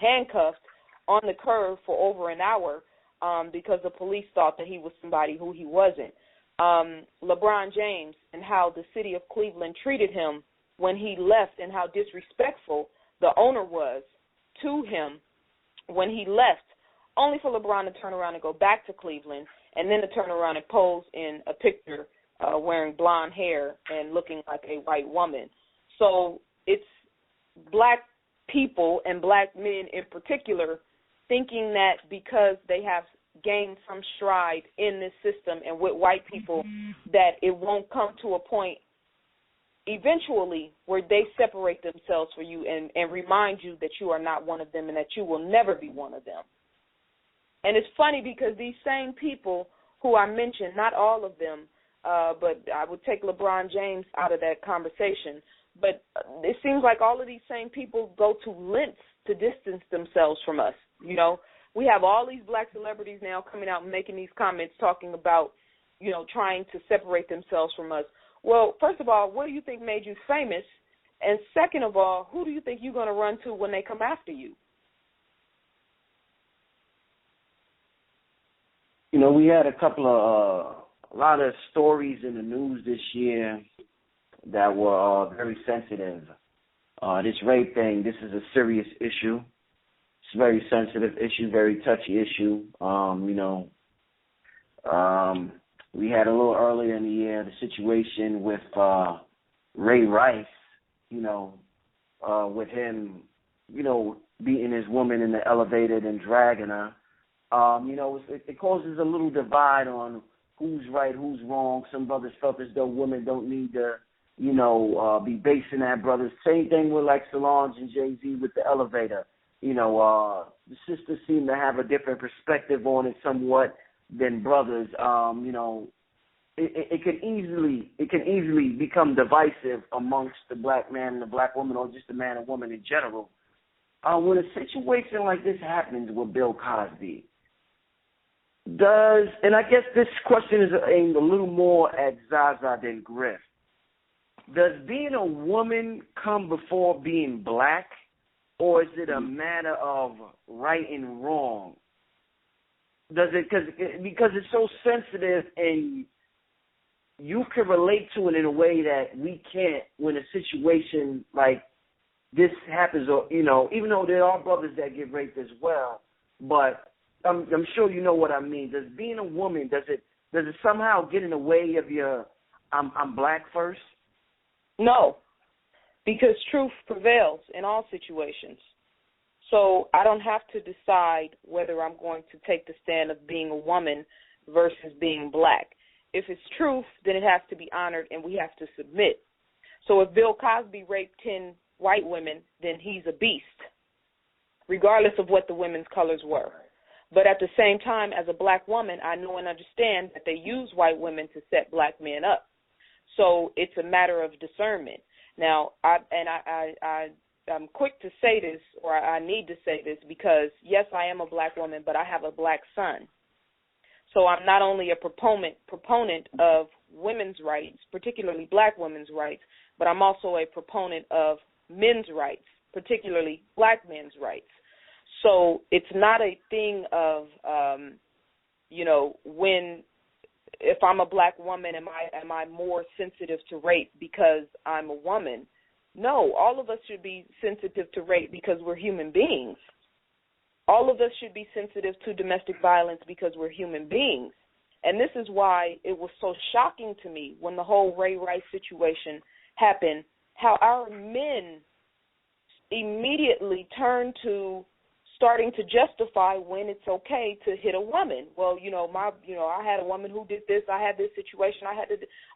handcuffed on the curb for over an hour because the police thought that he was somebody who he wasn't. LeBron James and how the city of Cleveland treated him when he left and how disrespectful the owner was to him when he left, only for LeBron to turn around and go back to Cleveland and then to turn around and pose in a picture wearing blonde hair and looking like a white woman. So it's black people and black men in particular thinking that because they have gained some stride in this system and with white people that it won't come to a point eventually where they separate themselves from you and remind you that you are not one of them and that you will never be one of them. And it's funny because these same people who I mentioned, not all of them, but I would take LeBron James out of that conversation, but it seems like all of these same people go to lengths to distance themselves from us. We have all these black celebrities now coming out and making these comments talking about, trying to separate themselves from us. Well, first of all, what do you think made you famous? And second of all, who do you think you're going to run to when they come after you? You know, we had a lot of stories in the news this year that were very sensitive. This rape thing, this is a serious issue. It's a very sensitive issue, very touchy issue. We had a little earlier in the year the situation with Ray Rice, with him, beating his woman in the elevator and dragging her. It causes a little divide on who's right, who's wrong. Some brothers felt as though women don't need to, be basing that brothers. Same thing with like Solange and Jay-Z with the elevator. The sisters seem to have a different perspective on it somewhat than brothers. It can easily become divisive amongst the black man and the black woman, or just the man and woman in general. When a situation like this happens with Bill Cosby, and I guess this question is aimed a little more at Zaza than Griff, does being a woman come before being black, or is it a matter of right and wrong? Does it, because it's so sensitive and you can relate to it in a way that we can't when a situation like this happens, or, even though there are brothers that get raped as well, but I'm sure you know what I mean. Does being a woman, does it somehow get in the way of your I'm black first? No, because truth prevails in all situations. So I don't have to decide whether I'm going to take the stand of being a woman versus being black. If it's truth, then it has to be honored and we have to submit. So if Bill Cosby raped 10 white women, then he's a beast, regardless of what the women's colors were. But at the same time, as a black woman, I know and understand that they use white women to set black men up. So it's a matter of discernment. Now, I'm quick to say this, or I need to say this, because, yes, I am a black woman, but I have a black son. So I'm not only a proponent of women's rights, particularly black women's rights, but I'm also a proponent of men's rights, particularly black men's rights. So it's not a thing of, if I'm a black woman, am I more sensitive to rape because I'm a woman? No, all of us should be sensitive to rape because we're human beings. All of us should be sensitive to domestic violence because we're human beings. And this is why it was so shocking to me when the whole Ray Rice situation happened, how our men immediately turned to starting to justify when it's okay to hit a woman. Well, I had a woman who did this, I had this situation,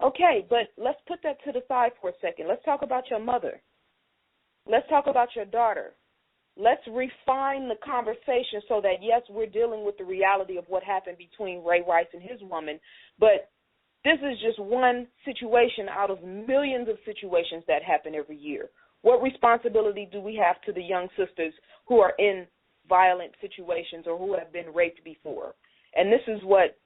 okay, but let's put that to the side for a second. Let's talk about your mother. Let's talk about your daughter. Let's refine the conversation so that, yes, we're dealing with the reality of what happened between Ray Rice and his woman, but this is just one situation out of millions of situations that happen every year. What responsibility do we have to the young sisters who are in violent situations or who have been raped before? And this is what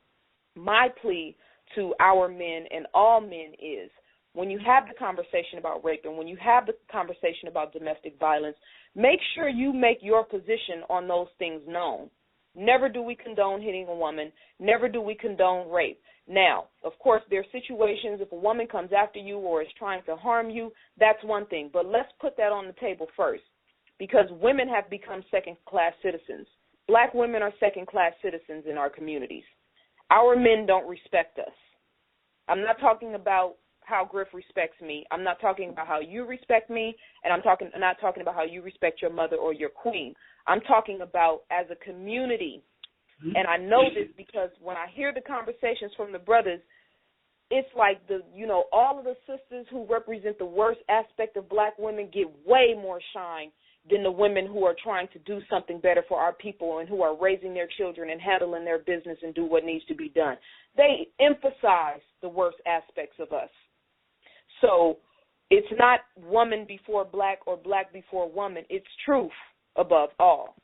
my plea to our men and all men is. When you have the conversation about rape and when you have the conversation about domestic violence, make sure you make your position on those things known. Never do we condone hitting a woman. Never do we condone rape. Now, of course, there are situations if a woman comes after you or is trying to harm you, that's one thing. But let's put that on the table first, because women have become second-class citizens. Black women are second-class citizens in our communities. Our men don't respect us. I'm not talking about how Griff respects me. I'm not talking about how you respect me, and I'm not talking about how you respect your mother or your queen. I'm talking about as a community. And I know this because when I hear the conversations from the brothers, it's like all of the sisters who represent the worst aspect of black women get way more shine than the women who are trying to do something better for our people and who are raising their children and handling their business and do what needs to be done. They emphasize the worst aspects of us. So it's not woman before black or black before woman. It's truth above all.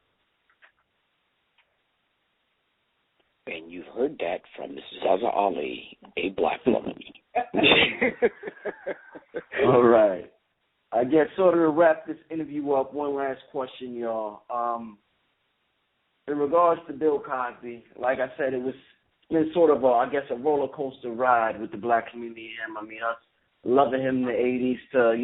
And you've heard that from Mrs. Zaza Ali, a black woman. All right. I guess sort of to wrap this interview up, one last question, y'all. In regards to Bill Cosby, like I said, it's been sort of a roller coaster ride with the black community and him. I mean, us loving him in the 80s to,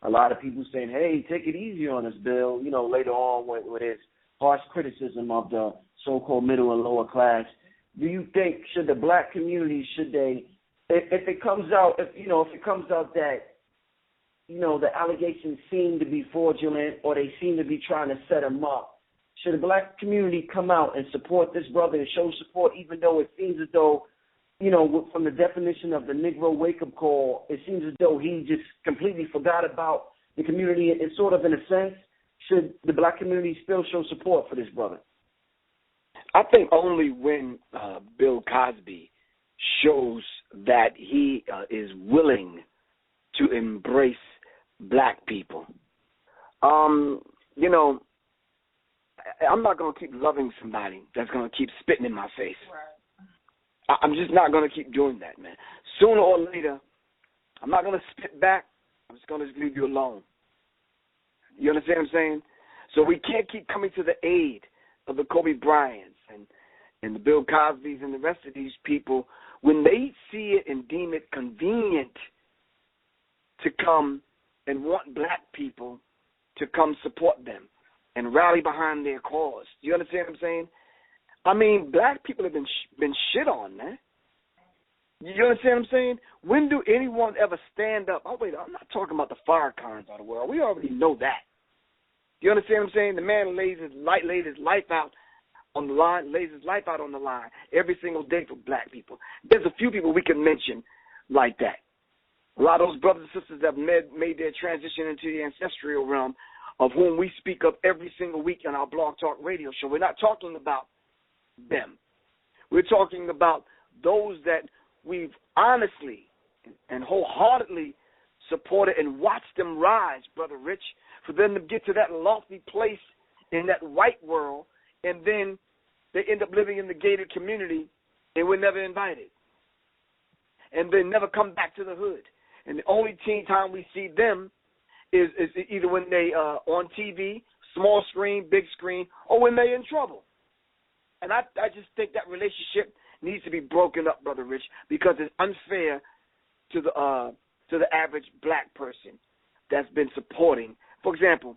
a lot of people saying, hey, take it easy on us, Bill, later on with his harsh criticism of the so-called middle and lower class. Do you think, should the black community, if it comes out that, the allegations seem to be fraudulent or they seem to be trying to set him up, should the black community come out and support this brother and show support, even though it seems as though, from the definition of the Negro wake-up call, it seems as though he just completely forgot about the community and sort of in a sense, should the black community still show support for this brother? I think only when Bill Cosby shows that he is willing to embrace black people. I'm not going to keep loving somebody that's going to keep spitting in my face. Right. I'm just not going to keep doing that, man. Sooner or later, I'm not going to spit back. I'm just going to leave you alone. You understand what I'm saying? So we can't keep coming to the aid of the Kobe Bryants and the Bill Cosbys and the rest of these people when they see it and deem it convenient to come and want black people to come support them and rally behind their cause. You understand what I'm saying? I mean, black people have been shit on, man. You understand what I'm saying? When do anyone ever stand up? Oh, wait, I'm not talking about the Farrakhan's of the world. We already know that. You understand what I'm saying? The man lays his life out on the line, lays his life out on the line every single day for black people. There's a few people we can mention like that. A lot of those brothers and sisters that have made their transition into the ancestral realm, of whom we speak of every single week on our Blog Talk radio show. We're not talking about them. We're talking about those that we've honestly and wholeheartedly supported and watched them rise, Brother Rich, for them to get to that lofty place in that white world, and then they end up living in the gated community and we're never invited. And they never come back to the hood. And the only time we see them is either when they on TV, small screen, big screen, or when they're in trouble. And I just think that relationship needs to be broken up, Brother Rich, because it's unfair to the average black person that's been supporting. For example,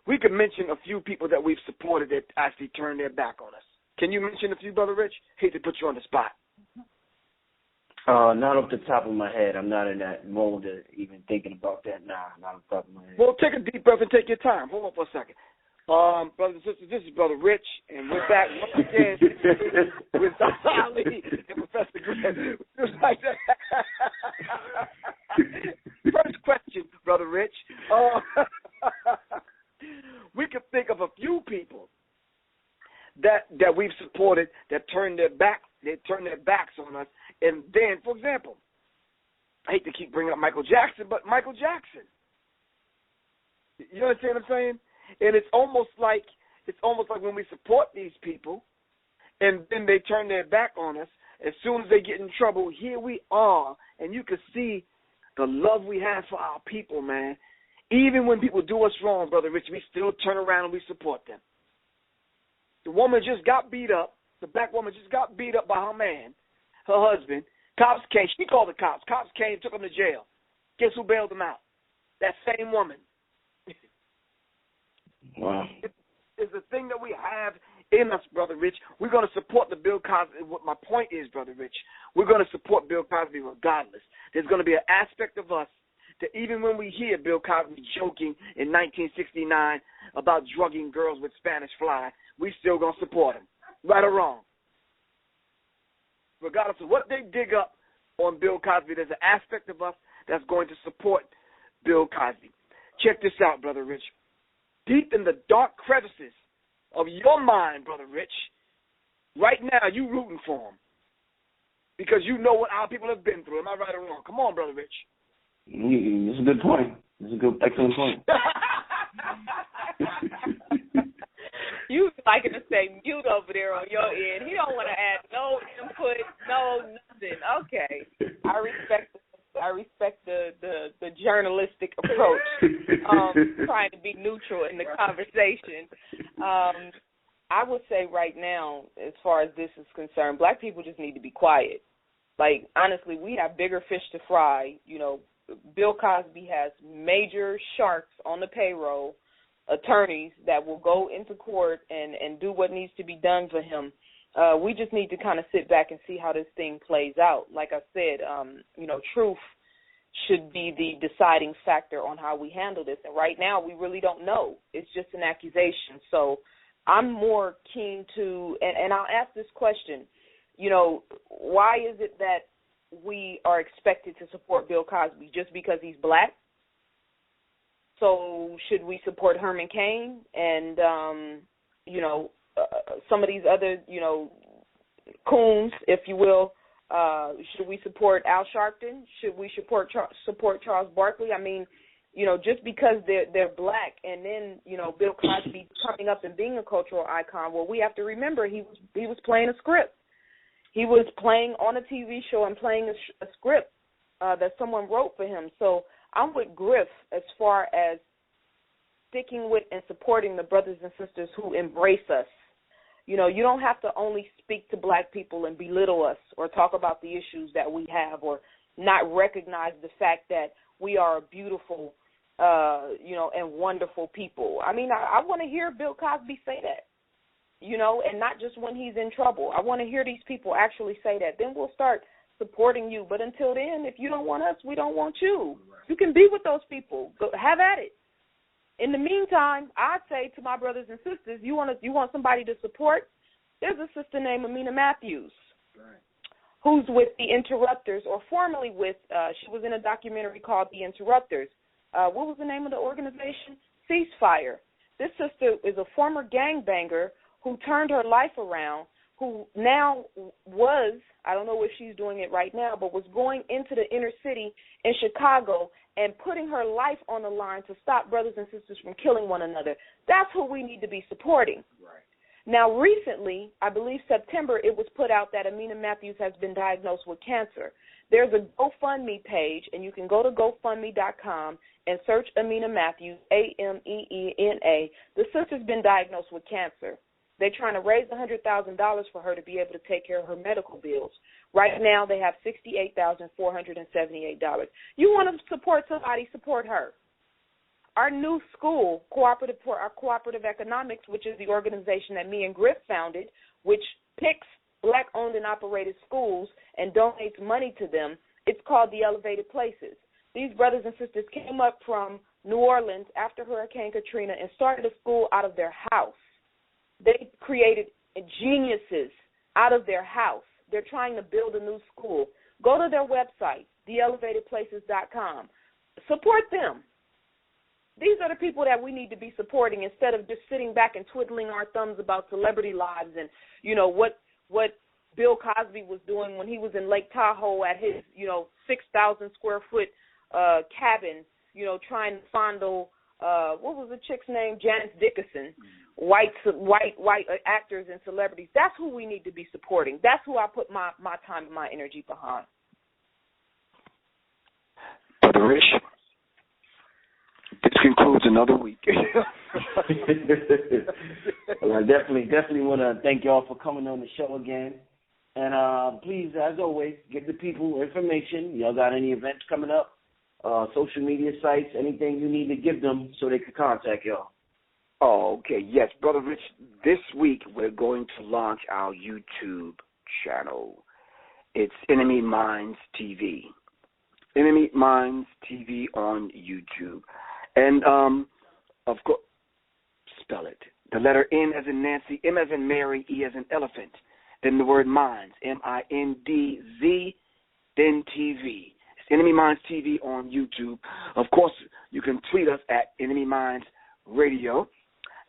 we could mention a few people that we've supported that actually turned their back on us. Can you mention a few, Brother Rich? Hate to put you on the spot. Not off the top of my head. I'm not in that mode of even thinking about that now. Not off the top of my head. Well, take a deep breath and take your time. Hold on for a second. Brothers and sisters, this is Brother Rich, and we're back once again with Ali and Professor Griff. Like First question, Brother Rich. We could think of a few people that we've supported that turned their backs on us. And then, for example, I hate to keep bringing up Michael Jackson, but Michael Jackson. You understand what I'm saying? And it's almost like when we support these people and then they turn their back on us, as soon as they get in trouble, here we are, and you can see the love we have for our people, man. Even when people do us wrong, Brother Rich, we still turn around and we support them. The woman just got beat up. The black woman just got beat up by her man, her husband. Cops came. She called the cops. Cops came, took him to jail. Guess who bailed him out? That same woman. Wow. It's a thing that we have in us, Brother Rich. We're going to support the Bill Cosby. What my point is, Brother Rich, we're going to support Bill Cosby regardless. There's going to be an aspect of us that even when we hear Bill Cosby joking in 1969 about drugging girls with Spanish fly, we still going to support him, right or wrong. Regardless of what they dig up on Bill Cosby, there's an aspect of us that's going to support Bill Cosby. Check this out, Brother Rich. Deep in the dark crevices of your mind, Brother Rich, right now you rooting for him because you know what our people have been through. Am I right or wrong? Come on, Brother Rich. It's a good point. It's a good, excellent point. You liking to say mute over there on your end. He don't want to add no input, no nothing. Okay. I respect it. I respect the journalistic approach, trying to be neutral in the conversation. I would say right now, as far as this is concerned, black people just need to be quiet. Like, honestly, we have bigger fish to fry. You know, Bill Cosby has major sharks on the payroll, attorneys that will go into court and do what needs to be done for him. We just need to kind of sit back and see how this thing plays out. Like I said, you know, truth should be the deciding factor on how we handle this. And right now, we really don't know. It's just an accusation. So I'm more keen to, and I'll ask this question, you know, why is it that we are expected to support Bill Cosby? Just because he's black? So should we support Herman Cain and, you know, some of these other, you know, coons, if you will? Should we support Al Sharpton? Should we support Charles Barkley? I mean, you know, just because they're black and then, you know, Bill Cosby coming up and being a cultural icon, well, we have to remember he was playing a script. He was playing on a TV show and playing a script that someone wrote for him. So I'm with Griff as far as sticking with and supporting the brothers and sisters who embrace us. You know, you don't have to only speak to black people and belittle us or talk about the issues that we have or not recognize the fact that we are a beautiful, you know, and wonderful people. I mean, I want to hear Bill Cosby say that, you know, and not just when he's in trouble. I want to hear these people actually say that. Then we'll start supporting you. But until then, if you don't want us, we don't want you. You can be with those people. Go, have at it. In the meantime, I'd say to my brothers and sisters, you want somebody to support? There's a sister named Amina Matthews, right, who's with the Interrupters, or formerly with, she was in a documentary called The Interrupters. What was the name of the organization? Ceasefire. This sister is a former gangbanger who turned her life around, who now was, I don't know if she's doing it right now, but was going into the inner city in Chicago and putting her life on the line to stop brothers and sisters from killing one another. That's who we need to be supporting. Right. Now, recently, I believe September, it was put out that Amina Matthews has been diagnosed with cancer. There's a GoFundMe page, and you can go to GoFundMe.com and search Amina Matthews, AMEENA. The sister's been diagnosed with cancer. They're trying to raise $100,000 for her to be able to take care of her medical bills. Right now, they have $68,478. You want to support somebody, support her. Our new school, Cooperative Economics, which is the organization that me and Griff founded, which picks black-owned and operated schools and donates money to them, it's called the Elevated Places. These brothers and sisters came up from New Orleans after Hurricane Katrina and started a school out of their house. They created geniuses out of their house. They're trying to build a new school. Go to their website, theelevatedplaces.com. Support them. These are the people that we need to be supporting instead of just sitting back and twiddling our thumbs about celebrity lives and, you know, what Bill Cosby was doing when he was in Lake Tahoe at his, 6,000 square foot cabin, trying to fondle, what was the chick's name? Janice Dickinson. White actors and celebrities. That's who we need to be supporting. That's who I put my time and my energy behind. Brother Rich, this concludes another week. Well, I definitely want to thank y'all for coming on the show again. And please, as always, give the people information. Y'all got any events coming up, social media sites, anything you need to give them so they can contact y'all? Oh, okay. Yes, Brother Rich, this week we're going to launch our YouTube channel. It's Enemy Minds TV. Enemy Minds TV on YouTube. And, of course, spell it. The letter N as in Nancy, M as in Mary, E as in elephant. Then the word Minds, M-I-N-D-Z, then TV. It's Enemy Minds TV on YouTube. Of course, you can tweet us at Enemy Minds Radio.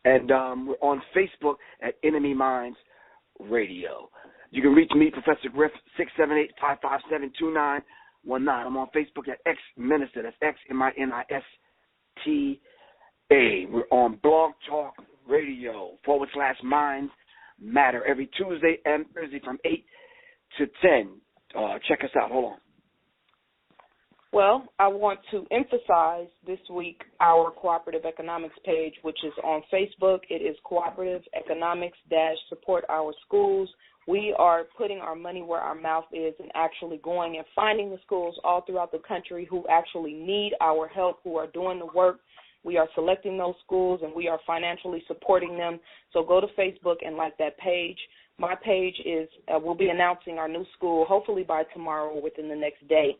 And we're on Facebook at Enemy Minds Radio. You can reach me, Professor Griff, 678-557-2919. I'm on Facebook at X-Minister. That's X-M-I-N-I-S-T-A. We're on Blog Talk Radio, /Minds Matter, every Tuesday and Thursday from 8 to 10. Check us out. Hold on. Well, I want to emphasize this week our cooperative economics page, which is on Facebook. It is Cooperative Economics - Support Our Schools. We are putting our money where our mouth is and actually going and finding the schools all throughout the country who actually need our help, who are doing the work. We are selecting those schools, and we are financially supporting them. So go to Facebook and like that page. My page is we'll be announcing our new school hopefully by tomorrow or within the next day,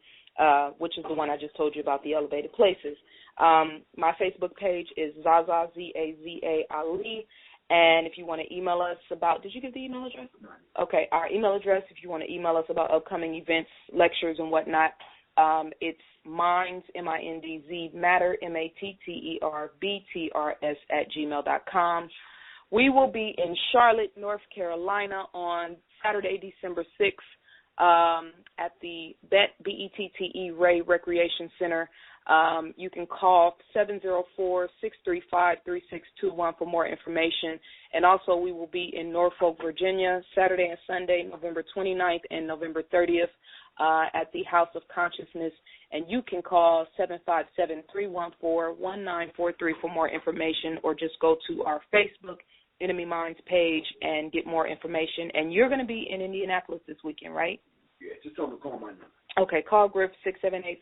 which is the one I just told you about, the elevated places. My Facebook page is Zaza, Z-A-Z-A, Ali. And if you want to email us about, did you give the email address? Okay, our email address, if you want to email us about upcoming events, lectures, and whatnot, it's minds, M-I-N-D-Z, matter, M-A-T-T-E-R-B-T-R-S @gmail.com. We will be in Charlotte, North Carolina on Saturday, December 6th at the BETTE Ray Recreation Center. You can call 704-635-3621 for more information. And also we will be in Norfolk, Virginia, Saturday and Sunday, November 29th and November 30th at the House of Consciousness. And you can call 757-314-1943 for more information, or just go to our Facebook Enemy Minds page and get more information. And you're going to be in Indianapolis this weekend, right? Yeah, just tell them to call my number. Okay, call Griff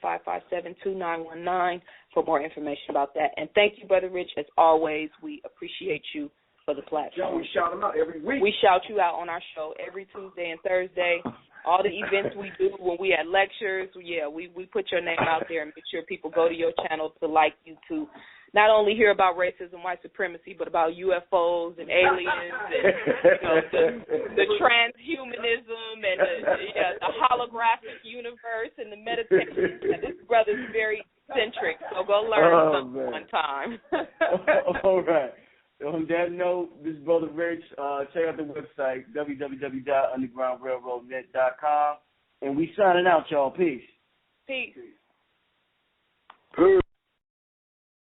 678-557-2919 for more information about that. And thank you, Brother Rich, as always. We appreciate you for the platform. Joe, we shout them out every week. We shout you out on our show every Tuesday and Thursday. All the events we do when we had lectures, yeah, we put your name out there and make sure people go to your channel to like you, to not only hear about racism, white supremacy, but about UFOs and aliens and the transhumanism and the holographic universe and the meditation. This brother's very eccentric, so go learn something one time. All right. On that note, this is Brother Rich. Check out the website, www.undergroundrailroadnet.com. And we signing out, y'all. Peace. Peace.